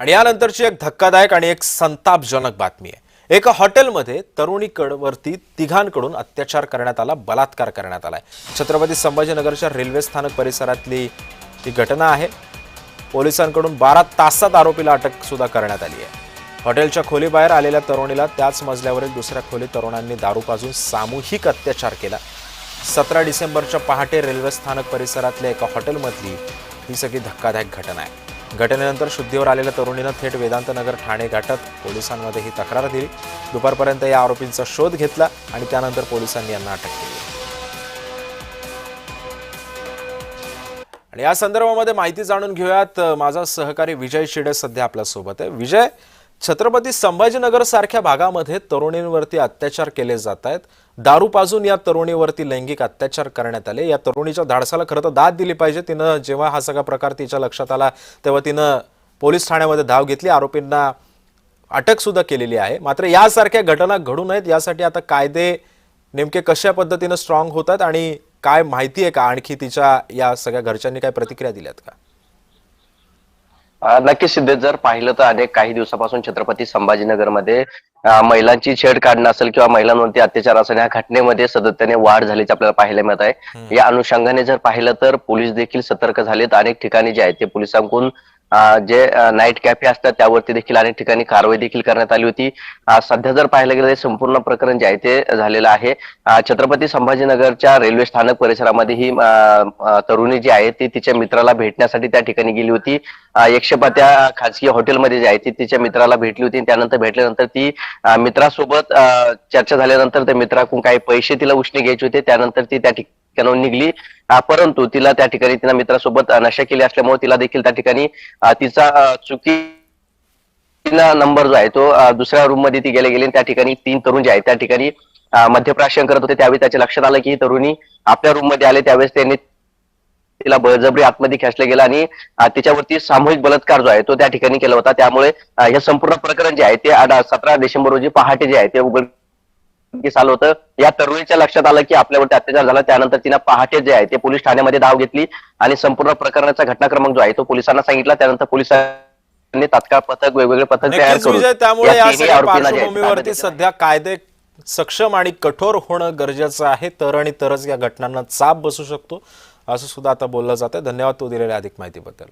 आणि यानंतरची एक धक्कादायक आणि एक संतापजनक बातमी आहे। एका हॉटेलमध्ये तरुणीकडवरती तिघांकडून अत्याचार करण्यात आला, बलात्कार करण्यात आलाय। छत्रपती संभाजीनगरच्या रेल्वे स्थानक परिसरातली ही घटना आहे। पोलिसांकडून 12 तासात आरोपीला अटक सुद्धा करण्यात आली आहे। हॉटेलच्या खोलीबाहेर आलेल्या तरुणीला त्याच मजल्यावरील दुसऱ्या खोलीत तरुणांनी दारू पाजून सामूहिक अत्याचार केला। 17 डिसेंबरच्या पहाटे रेल्वे स्थानक परिसरातल्या एका हॉटेलमधली ही सगळी धक्कादायक घटना आहे। घटनेनंतर शुद्धीवर आलेल्या तरुणीनं थेट वेदांतनगर ठाणे गाठत पोलिसांमध्ये ही तक्रार दिली। दुपारपर्यंत या आरोपींचा शोध घेतला आणि त्यानंतर पोलिसांनी यांना अटक केली। आणि या संदर्भामध्ये माहिती जाणून घेऊयात, माझा सहकारी विजय शिडे सध्या आपल्या सोबत आहे। विजय, छत्रपती संभाजीनगर सारख्या भागामध्ये तरुणींवरती अत्याचार केले जात आहेत। दारू पाजून या तरुणीवरती लैंगिक अत्याचार करण्यात आले। या तरुणीच्या धाडसाला खरं तर दाद दिली पाहिजे। तिनं जेव्हा हा सगळा प्रकार तिच्या लक्षात आला तेव्हा तिनं पोलीस ठाण्यामध्ये धाव घेतली, आरोपींना अटक सुद्धा केलेली आहे। मात्र यासारख्या घटना घडू नयेत यासाठी आता कायदे नेमके कशा पद्धतीने स्ट्रॉंग होतात आणि काय माहिती आहे का आणखी तिच्या या सगळ्या घरच्यांनी काय प्रतिक्रिया दिल्यात का? नक्कीच सिद्धेश, जर पाहिलं तर अनेक काही दिवसापासून छत्रपती संभाजीनगरमध्ये महिलांची छेड काढणं असेल किंवा महिलांवरती अत्याचार असेल, या घटनेमध्ये सातत्याने वाढ झाल्याचे आपल्याला पाहायला मिळत आहे। या अनुषंगाने जर पाहिलं तर पोलीस देखील सतर्क झालेत। अनेक ठिकाणी जे आहे ते पोलिसांकडून जे नाईट कॅफे असतात त्यावरती देखील अनेक ठिकाणी कारवाई देखील करण्यात आली होती। सध्या जर पाहायला गेलं तर संपूर्ण प्रकरण जे आहे ते झालेलं आहे। छत्रपती संभाजीनगरच्या रेल्वे स्थानक परिसरामध्ये ही तरुणी जी आहे ती तिच्या मित्राला भेटण्यासाठी त्या ठिकाणी गेली होती। 105 त्या खासगी हॉटेलमध्ये जे आहे ती तिच्या मित्राला भेटली होती। त्यानंतर भेटल्यानंतर ती मित्रासोबत चर्चा झाल्यानंतर त्या मित्राकडून काही पैसे तिला उसने घ्यायचे होते। त्यानंतर ती त्या ठिकाणी निघली, परंतु तिला त्या ठिकाणी तिला मित्रासोबत नशा केली असल्यामुळे तिला देखील त्या ठिकाणी तिचा चुकीचा नंबर जो आहे तो दुसऱ्या रूम मध्ये ती गेले त्या ठिकाणी 3 तरुण जे आहेत त्या ठिकाणी मध्यप्राशन करत होते। त्यावेळी त्याच्या लक्षात आलं की ही तरुणी आपल्या रूम मध्ये आले। त्यावेळेस त्यांनी तिला बळजबरी आतमध्ये खेचलं गेलं आणि तिच्यावरती सामूहिक बलात्कार जो आहे तो त्या ठिकाणी केला होता। त्यामुळे हे संपूर्ण प्रकरण जे आहे ते 17 डिसेंबर रोजी पहाटे जे आहे ते उघडकीस आलं होतं। या तरुणीच्या लक्षात आलं की आपल्यावरती अत्याचार झाला। त्यानंतर तिनं पहाटे जे आहे ते पोलीस ठाण्यामध्ये धाव घेतली आणि संपूर्ण प्रकरणाचा घटना क्रमांक जो आहे तो पोलिसांना सांगितला। त्यानंतर पोलिसांनी तात्काळ पथक, वेगवेगळे पथक तयार करून त्यामुळे या सगळ्या पार्श्वभूमीवरती सध्या कायदे सक्षम आणि कठोर होणं गरजेचं आहे, तर आणि तरच या घटनांना चाप बसू शकतो असं सुद्धा आता बोललं जातं। धन्यवाद तू दिलेल्या अधिक माहितीबद्दल।